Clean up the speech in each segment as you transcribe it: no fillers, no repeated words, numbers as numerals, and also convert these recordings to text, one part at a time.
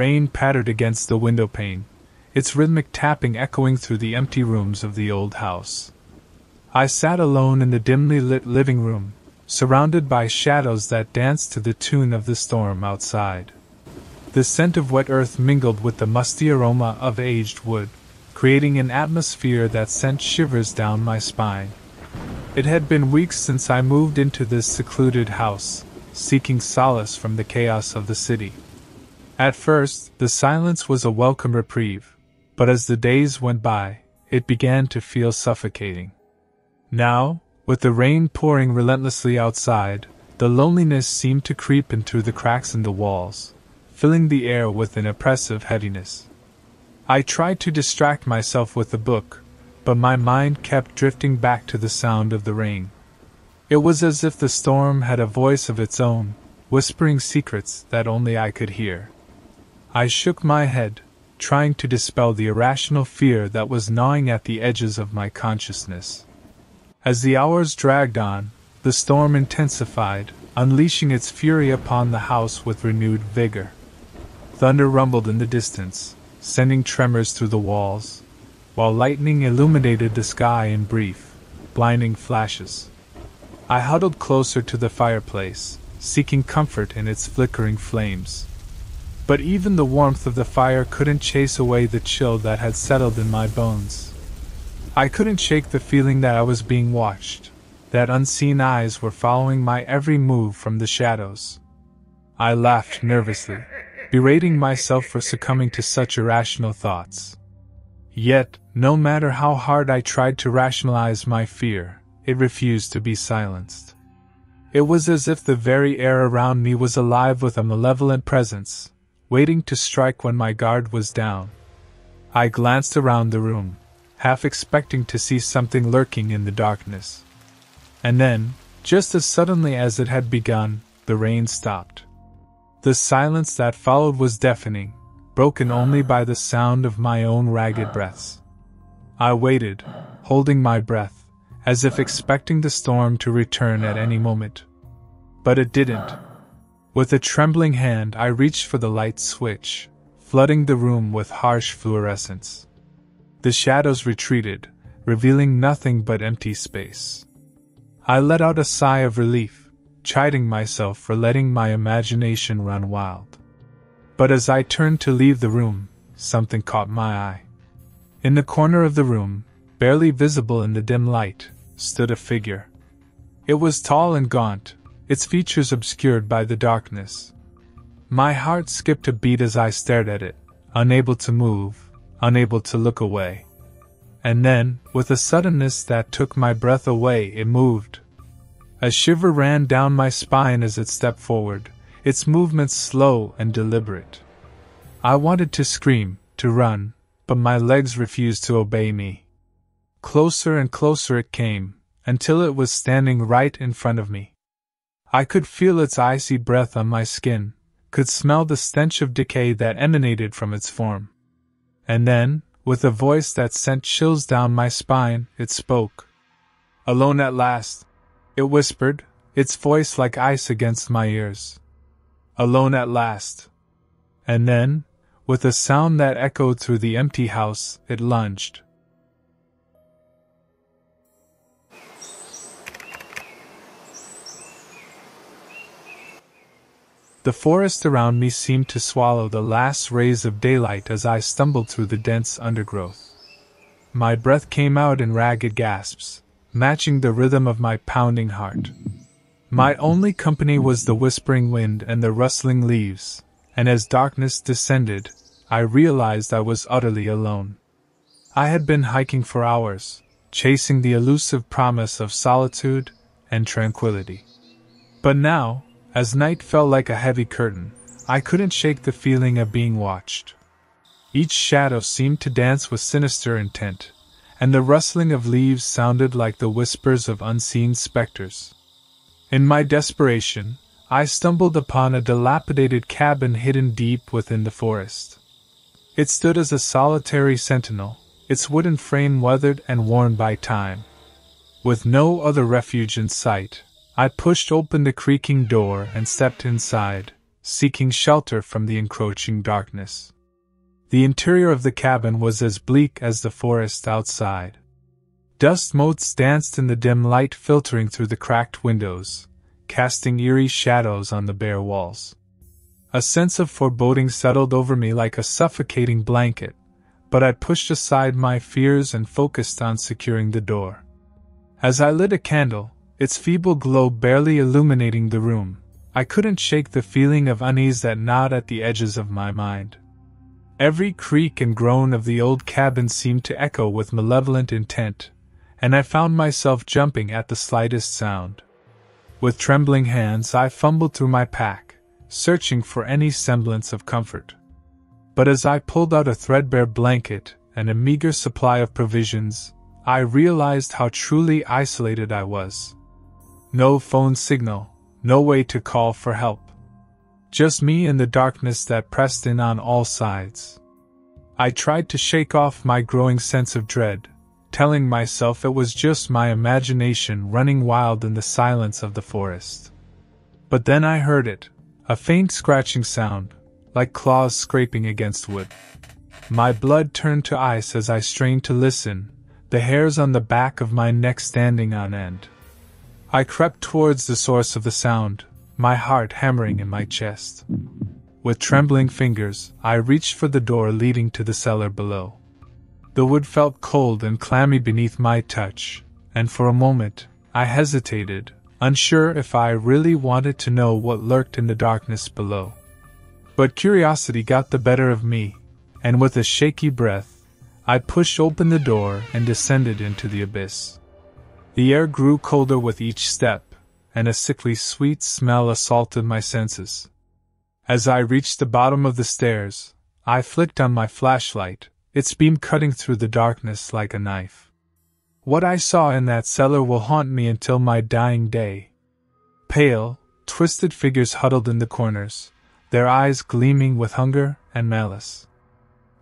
rain pattered against the windowpane, its rhythmic tapping echoing through the empty rooms of the old house. I sat alone in the dimly lit living room, surrounded by shadows that danced to the tune of the storm outside. The scent of wet earth mingled with the musty aroma of aged wood, creating an atmosphere that sent shivers down my spine. It had been weeks since I moved into this secluded house, seeking solace from the chaos of the city. At first, the silence was a welcome reprieve, but as the days went by, it began to feel suffocating. Now, with the rain pouring relentlessly outside, the loneliness seemed to creep in through the cracks in the walls, filling the air with an oppressive heaviness. I tried to distract myself with a book, but my mind kept drifting back to the sound of the rain. It was as if the storm had a voice of its own, whispering secrets that only I could hear. I shook my head, trying to dispel the irrational fear that was gnawing at the edges of my consciousness. As the hours dragged on, the storm intensified, unleashing its fury upon the house with renewed vigor. Thunder rumbled in the distance, sending tremors through the walls, while lightning illuminated the sky in brief, blinding flashes. I huddled closer to the fireplace, seeking comfort in its flickering flames. But even the warmth of the fire couldn't chase away the chill that had settled in my bones. I couldn't shake the feeling that I was being watched, that unseen eyes were following my every move from the shadows. I laughed nervously, berating myself for succumbing to such irrational thoughts. Yet, no matter how hard I tried to rationalize my fear, it refused to be silenced. It was as if the very air around me was alive with a malevolent presence, waiting to strike when my guard was down. I glanced around the room, half expecting to see something lurking in the darkness. And then, just as suddenly as it had begun, the rain stopped. The silence that followed was deafening, broken only by the sound of my own ragged breaths. I waited, holding my breath, as if expecting the storm to return at any moment. But it didn't. With a trembling hand, I reached for the light switch, flooding the room with harsh fluorescence. The shadows retreated, revealing nothing but empty space. I let out a sigh of relief, chiding myself for letting my imagination run wild. But as I turned to leave the room, something caught my eye. In the corner of the room, barely visible in the dim light, stood a figure. It was tall and gaunt, its features obscured by the darkness. My heart skipped a beat as I stared at it, unable to move, unable to look away. And then, with a suddenness that took my breath away, it moved. A shiver ran down my spine as it stepped forward, its movements slow and deliberate. I wanted to scream, to run, but my legs refused to obey me. Closer and closer it came, until it was standing right in front of me. I could feel its icy breath on my skin, could smell the stench of decay that emanated from its form. And then, with a voice that sent chills down my spine, it spoke. "Alone at last," it whispered, its voice like ice against my ears. "Alone at last." And then, with a sound that echoed through the empty house, it lunged. The forest around me seemed to swallow the last rays of daylight as I stumbled through the dense undergrowth. My breath came out in ragged gasps, matching the rhythm of my pounding heart. My only company was the whispering wind and the rustling leaves, and as darkness descended, I realized I was utterly alone. I had been hiking for hours, chasing the elusive promise of solitude and tranquility. But now, as night fell like a heavy curtain, I couldn't shake the feeling of being watched. Each shadow seemed to dance with sinister intent, and the rustling of leaves sounded like the whispers of unseen specters. In my desperation, I stumbled upon a dilapidated cabin hidden deep within the forest. It stood as a solitary sentinel, its wooden frame weathered and worn by time. With no other refuge in sight, I pushed open the creaking door and stepped inside, seeking shelter from the encroaching darkness. The interior of the cabin was as bleak as the forest outside. Dust motes danced in the dim light filtering through the cracked windows, casting eerie shadows on the bare walls. A sense of foreboding settled over me like a suffocating blanket, but I pushed aside my fears and focused on securing the door. As I lit a candle, its feeble glow barely illuminating the room, I couldn't shake the feeling of unease that gnawed at the edges of my mind. Every creak and groan of the old cabin seemed to echo with malevolent intent, and I found myself jumping at the slightest sound. With trembling hands, I fumbled through my pack, searching for any semblance of comfort. But as I pulled out a threadbare blanket and a meager supply of provisions, I realized how truly isolated I was. No phone signal, no way to call for help. Just me and the darkness that pressed in on all sides. I tried to shake off my growing sense of dread, telling myself it was just my imagination running wild in the silence of the forest. But then I heard it, a faint scratching sound, like claws scraping against wood. My blood turned to ice as I strained to listen, the hairs on the back of my neck standing on end. I crept towards the source of the sound, my heart hammering in my chest. With trembling fingers, I reached for the door leading to the cellar below. The wood felt cold and clammy beneath my touch, and for a moment, I hesitated, unsure if I really wanted to know what lurked in the darkness below. But curiosity got the better of me, and with a shaky breath, I pushed open the door and descended into the abyss. The air grew colder with each step, and a sickly sweet smell assaulted my senses. As I reached the bottom of the stairs, I flicked on my flashlight, its beam cutting through the darkness like a knife. What I saw in that cellar will haunt me until my dying day. Pale, twisted figures huddled in the corners, their eyes gleaming with hunger and malice.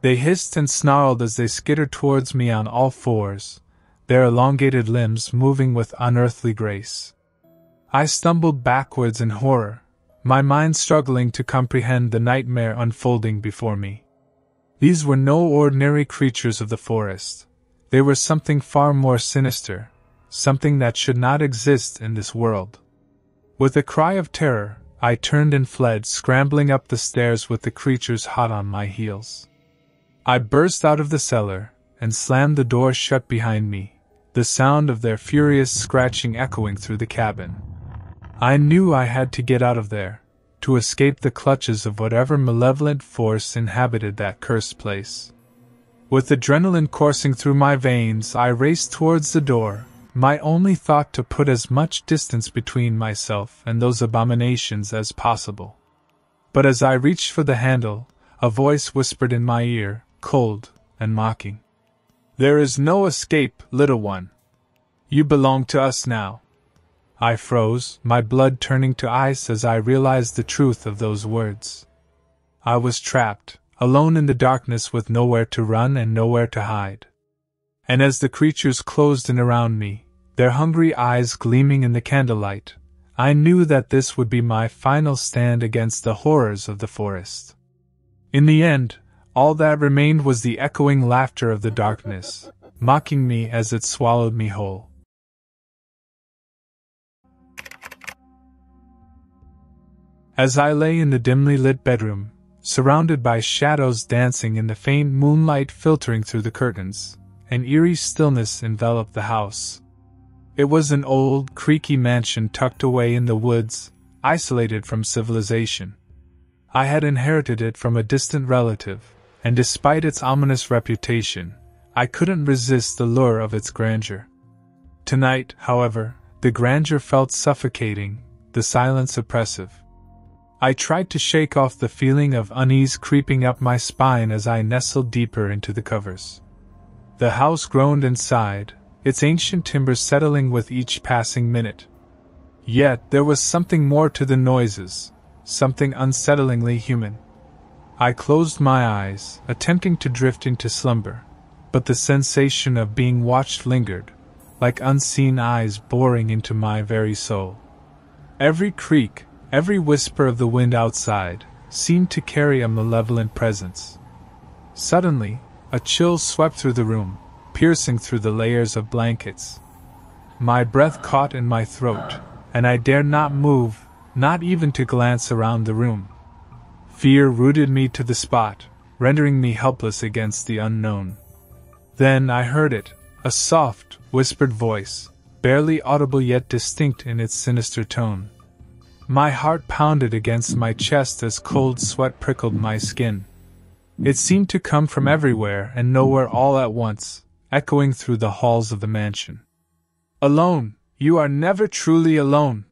They hissed and snarled as they skittered towards me on all fours, their elongated limbs moving with unearthly grace. I stumbled backwards in horror, my mind struggling to comprehend the nightmare unfolding before me. These were no ordinary creatures of the forest. They were something far more sinister, something that should not exist in this world. With a cry of terror, I turned and fled, scrambling up the stairs with the creatures hot on my heels. I burst out of the cellar and slammed the door shut behind me, the sound of their furious scratching echoing through the cabin. I knew I had to get out of there, to escape the clutches of whatever malevolent force inhabited that cursed place. With adrenaline coursing through my veins, I raced towards the door, my only thought to put as much distance between myself and those abominations as possible. But as I reached for the handle, a voice whispered in my ear, cold and mocking. "There is no escape, little one. You belong to us now." I froze, my blood turning to ice as I realized the truth of those words. I was trapped, alone in the darkness with nowhere to run and nowhere to hide. And as the creatures closed in around me, their hungry eyes gleaming in the candlelight, I knew that this would be my final stand against the horrors of the forest. In the end, all that remained was the echoing laughter of the darkness, mocking me as it swallowed me whole. As I lay in the dimly lit bedroom, surrounded by shadows dancing in the faint moonlight filtering through the curtains, an eerie stillness enveloped the house. It was an old, creaky mansion tucked away in the woods, isolated from civilization. I had inherited it from a distant relative, and despite its ominous reputation, I couldn't resist the lure of its grandeur. Tonight, however, the grandeur felt suffocating, the silence oppressive. I tried to shake off the feeling of unease creeping up my spine as I nestled deeper into the covers. The house groaned and sighed, its ancient timbers settling with each passing minute. Yet there was something more to the noises, something unsettlingly human. I closed my eyes, attempting to drift into slumber, but the sensation of being watched lingered, like unseen eyes boring into my very soul. Every creak, Every whisper of the wind outside seemed to carry a malevolent presence. Suddenly, a chill swept through the room, piercing through the layers of blankets. My breath caught in my throat, and I dared not move, not even to glance around the room. Fear rooted me to the spot, rendering me helpless against the unknown. Then I heard it, a soft, whispered voice, barely audible yet distinct in its sinister tone. My heart pounded against my chest as cold sweat prickled my skin. It seemed to come from everywhere and nowhere all at once, echoing through the halls of the mansion. "Alone! You are never truly alone!"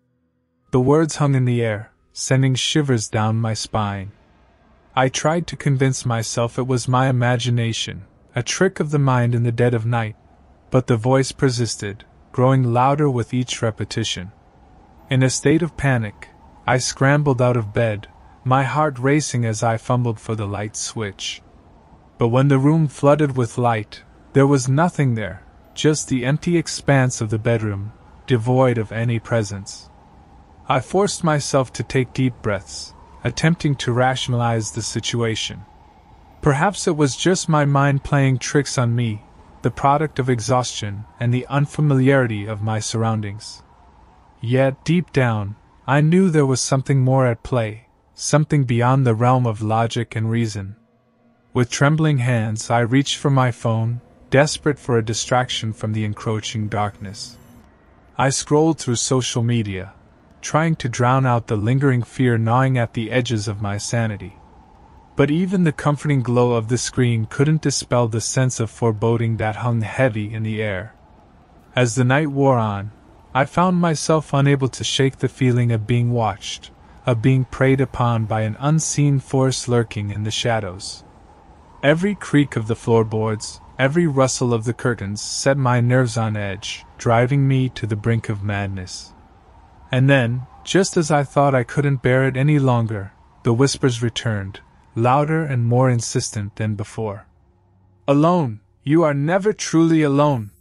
The words hung in the air, sending shivers down my spine. I tried to convince myself it was my imagination, a trick of the mind in the dead of night, but the voice persisted, growing louder with each repetition. In a state of panic, I scrambled out of bed, my heart racing as I fumbled for the light switch. But when the room flooded with light, there was nothing there, just the empty expanse of the bedroom, devoid of any presence. I forced myself to take deep breaths, attempting to rationalize the situation. Perhaps it was just my mind playing tricks on me, the product of exhaustion and the unfamiliarity of my surroundings. Yet, deep down, I knew there was something more at play, something beyond the realm of logic and reason. With trembling hands, I reached for my phone, desperate for a distraction from the encroaching darkness. I scrolled through social media, trying to drown out the lingering fear gnawing at the edges of my sanity. But even the comforting glow of the screen couldn't dispel the sense of foreboding that hung heavy in the air. As the night wore on, I found myself unable to shake the feeling of being watched, of being preyed upon by an unseen force lurking in the shadows. Every creak of the floorboards, every rustle of the curtains set my nerves on edge, driving me to the brink of madness. And then, just as I thought I couldn't bear it any longer, the whispers returned, louder and more insistent than before. "Alone! You are never truly alone!"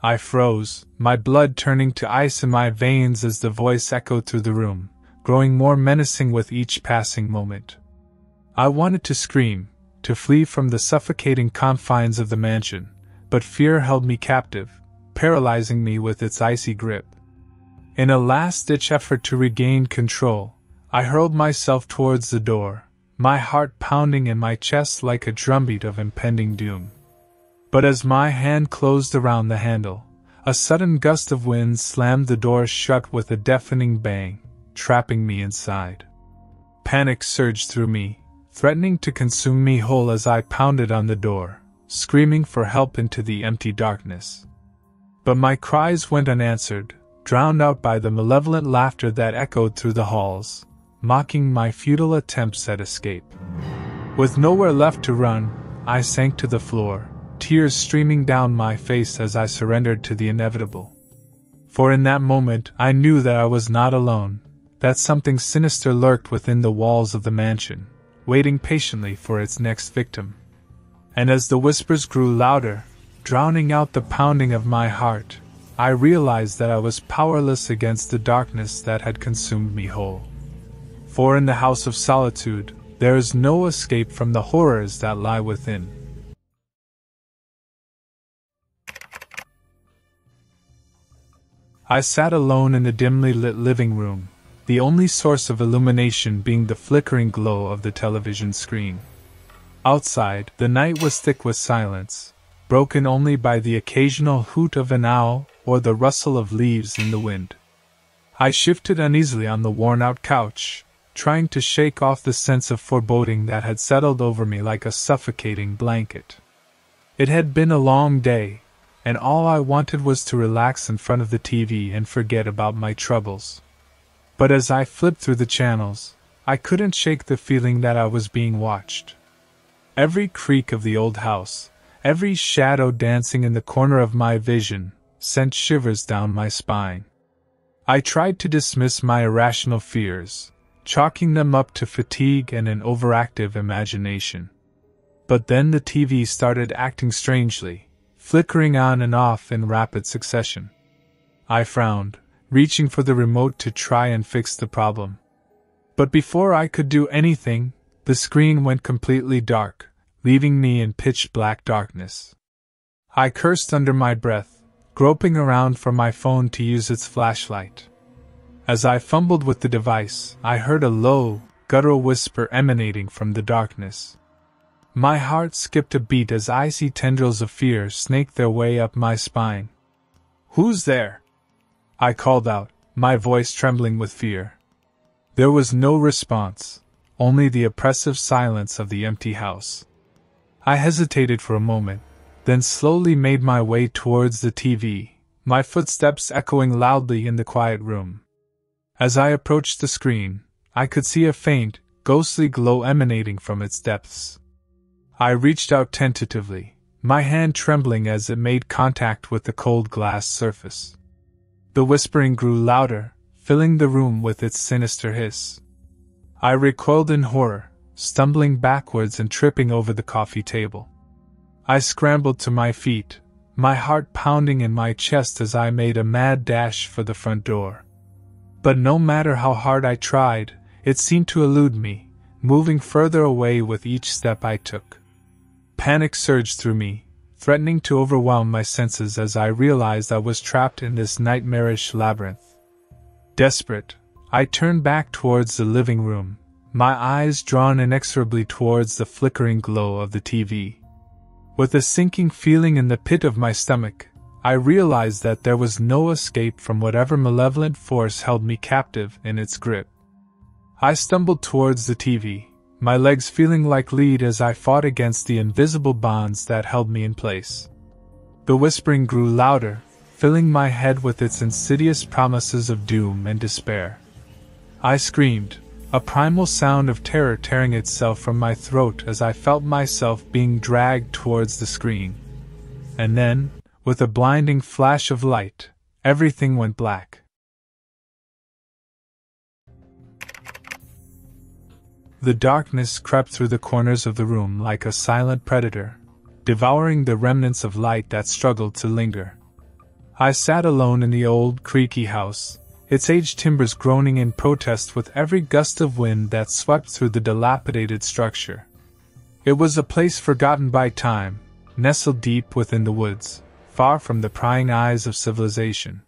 I froze, my blood turning to ice in my veins as the voice echoed through the room, growing more menacing with each passing moment. I wanted to scream, to flee from the suffocating confines of the mansion, but fear held me captive, paralyzing me with its icy grip. In a last-ditch effort to regain control, I hurled myself towards the door, my heart pounding in my chest like a drumbeat of impending doom. But as my hand closed around the handle, a sudden gust of wind slammed the door shut with a deafening bang, trapping me inside. Panic surged through me, threatening to consume me whole as I pounded on the door, screaming for help into the empty darkness. But my cries went unanswered, drowned out by the malevolent laughter that echoed through the halls, mocking my futile attempts at escape. With nowhere left to run, I sank to the floor, tears streaming down my face as I surrendered to the inevitable. For in that moment I knew that I was not alone, that something sinister lurked within the walls of the mansion, waiting patiently for its next victim. And as the whispers grew louder, drowning out the pounding of my heart, I realized that I was powerless against the darkness that had consumed me whole. For in the house of solitude, there is no escape from the horrors that lie within. I sat alone in the dimly lit living room, the only source of illumination being the flickering glow of the television screen. Outside, the night was thick with silence, broken only by the occasional hoot of an owl or the rustle of leaves in the wind. I shifted uneasily on the worn-out couch, trying to shake off the sense of foreboding that had settled over me like a suffocating blanket. It had been a long day, and all I wanted was to relax in front of the TV and forget about my troubles. But as I flipped through the channels, I couldn't shake the feeling that I was being watched. Every creak of the old house, every shadow dancing in the corner of my vision, sent shivers down my spine. I tried to dismiss my irrational fears, chalking them up to fatigue and an overactive imagination. But then the TV started acting strangely, flickering on and off in rapid succession. I frowned, reaching for the remote to try and fix the problem, But before I could do anything, the screen went completely dark, leaving me in pitch-black darkness. I cursed under my breath, groping around for my phone to use its flashlight. As I fumbled with the device, I heard a low, guttural whisper emanating from the darkness. My heart skipped a beat as icy tendrils of fear snaked their way up my spine. "Who's there?" I called out, my voice trembling with fear. There was no response, only the oppressive silence of the empty house. I hesitated for a moment, then slowly made my way towards the TV, my footsteps echoing loudly in the quiet room. As I approached the screen, I could see a faint, ghostly glow emanating from its depths. I reached out tentatively, my hand trembling as it made contact with the cold glass surface. The whispering grew louder, filling the room with its sinister hiss. I recoiled in horror, stumbling backwards and tripping over the coffee table. I scrambled to my feet, my heart pounding in my chest as I made a mad dash for the front door. But no matter how hard I tried, it seemed to elude me, moving further away with each step I took. Panic surged through me, threatening to overwhelm my senses as I realized I was trapped in this nightmarish labyrinth. Desperate, I turned back towards the living room, my eyes drawn inexorably towards the flickering glow of the TV. With a sinking feeling in the pit of my stomach, I realized that there was no escape from whatever malevolent force held me captive in its grip. I stumbled towards the TV, my legs feeling like lead as I fought against the invisible bonds that held me in place. The whispering grew louder, filling my head with its insidious promises of doom and despair. I screamed, a primal sound of terror tearing itself from my throat as I felt myself being dragged towards the screen. And then, with a blinding flash of light, everything went black. The darkness crept through the corners of the room like a silent predator, devouring the remnants of light that struggled to linger. I sat alone in the old, creaky house, its aged timbers groaning in protest with every gust of wind that swept through the dilapidated structure. It was a place forgotten by time, nestled deep within the woods, far from the prying eyes of civilization.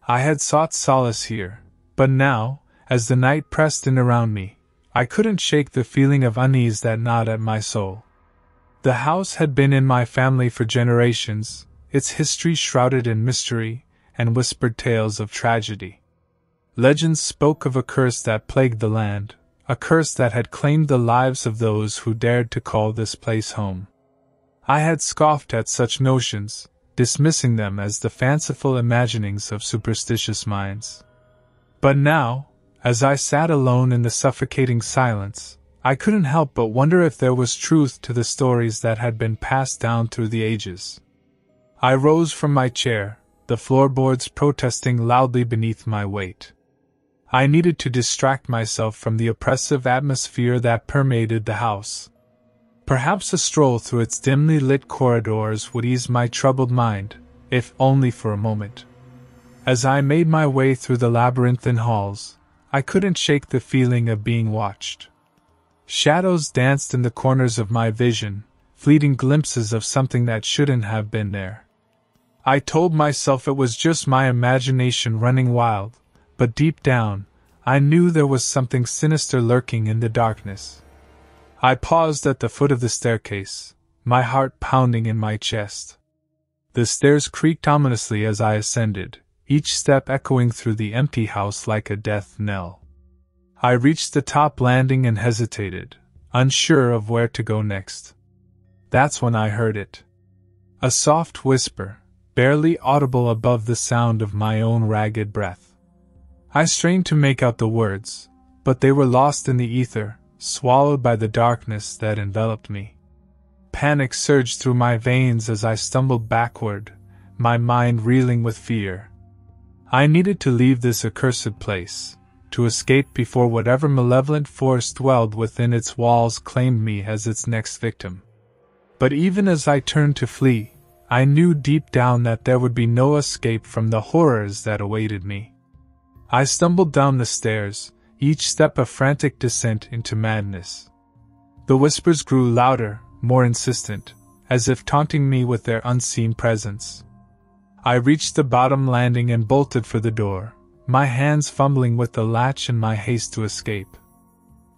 I had sought solace here, but now, as the night pressed in around me, I couldn't shake the feeling of unease that gnawed at my soul. The house had been in my family for generations, its history shrouded in mystery and whispered tales of tragedy. Legends spoke of a curse that plagued the land, a curse that had claimed the lives of those who dared to call this place home. I had scoffed at such notions, dismissing them as the fanciful imaginings of superstitious minds. But now, as I sat alone in the suffocating silence, I couldn't help but wonder if there was truth to the stories that had been passed down through the ages. I rose from my chair, the floorboards protesting loudly beneath my weight. I needed to distract myself from the oppressive atmosphere that permeated the house. Perhaps a stroll through its dimly lit corridors would ease my troubled mind, if only for a moment. As I made my way through the labyrinthine halls, I couldn't shake the feeling of being watched. Shadows danced in the corners of my vision, fleeting glimpses of something that shouldn't have been there. I told myself it was just my imagination running wild, but deep down, I knew there was something sinister lurking in the darkness. I paused at the foot of the staircase, my heart pounding in my chest. The stairs creaked ominously as I ascended, each step echoing through the empty house like a death knell. I reached the top landing and hesitated, unsure of where to go next. That's when I heard it. A soft whisper, barely audible above the sound of my own ragged breath. I strained to make out the words, but they were lost in the ether, swallowed by the darkness that enveloped me. Panic surged through my veins as I stumbled backward, my mind reeling with fear. I needed to leave this accursed place, to escape before whatever malevolent force dwelled within its walls claimed me as its next victim. But even as I turned to flee, I knew deep down that there would be no escape from the horrors that awaited me. I stumbled down the stairs, each step a frantic descent into madness. The whispers grew louder, more insistent, as if taunting me with their unseen presence. I reached the bottom landing and bolted for the door, my hands fumbling with the latch in my haste to escape.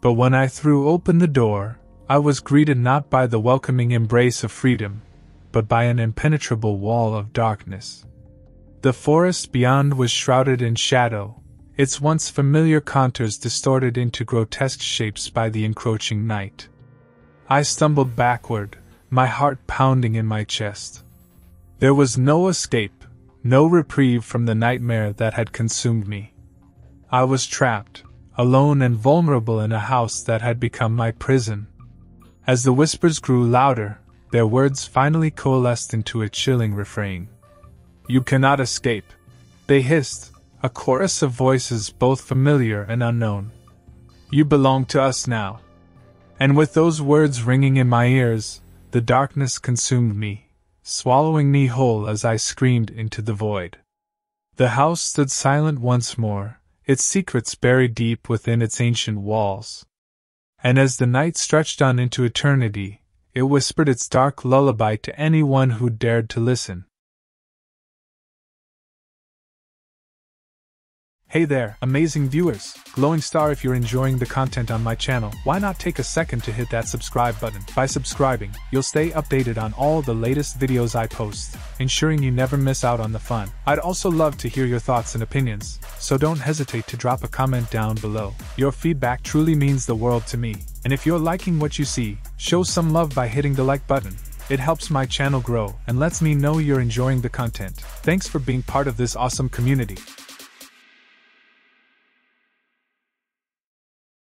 But when I threw open the door, I was greeted not by the welcoming embrace of freedom, but by an impenetrable wall of darkness. The forest beyond was shrouded in shadow, its once familiar contours distorted into grotesque shapes by the encroaching night. I stumbled backward, my heart pounding in my chest. There was no escape, no reprieve from the nightmare that had consumed me. I was trapped, alone and vulnerable in a house that had become my prison. As the whispers grew louder, their words finally coalesced into a chilling refrain. "You cannot escape," they hissed, a chorus of voices both familiar and unknown. "You belong to us now." And with those words ringing in my ears, the darkness consumed me, swallowing me whole as I screamed into the void. The house stood silent once more, its secrets buried deep within its ancient walls. And as the night stretched on into eternity, it whispered its dark lullaby to anyone who dared to listen. Hey there, amazing viewers! Glowing star, if you're enjoying the content on my channel, why not take a second to hit that subscribe button? By subscribing, you'll stay updated on all the latest videos I post, ensuring you never miss out on the fun. I'd also love to hear your thoughts and opinions, so don't hesitate to drop a comment down below. Your feedback truly means the world to me, and if you're liking what you see, show some love by hitting the like button. It helps my channel grow and lets me know you're enjoying the content. Thanks for being part of this awesome community.